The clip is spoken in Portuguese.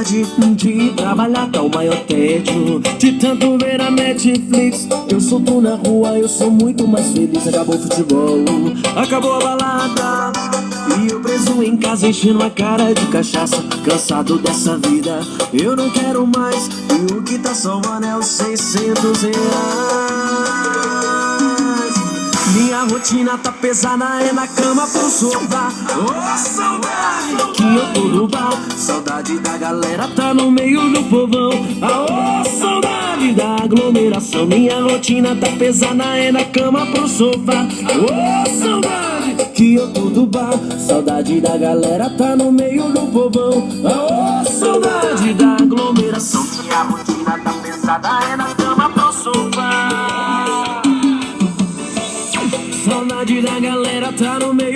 saudade de trabalhar, tá o maior tédio. De tanto ver a Netflix, eu solto na rua, eu sou muito mais feliz. Acabou o futebol, acabou a balada, e eu preso em casa enchendo a cara de cachaça. Cansado dessa vida, eu não quero mais. E o que tá salvando é os 600 reais. Minha rotina tá pesada, é na cama pro sofá. Oh, saudade que eu tô no bar. Saudade da galera, tá no meio do povão. Oh, saudade da aglomeração. Minha rotina tá pesada, é na cama pro sofá. Oh, saudade que eu tô no bar. Saudade da galera, tá no meio do povão. Oh, saudade da aglomeração. Minha rotina tá pesada, é na cama pro sofá. Saudade da galera, tá no meio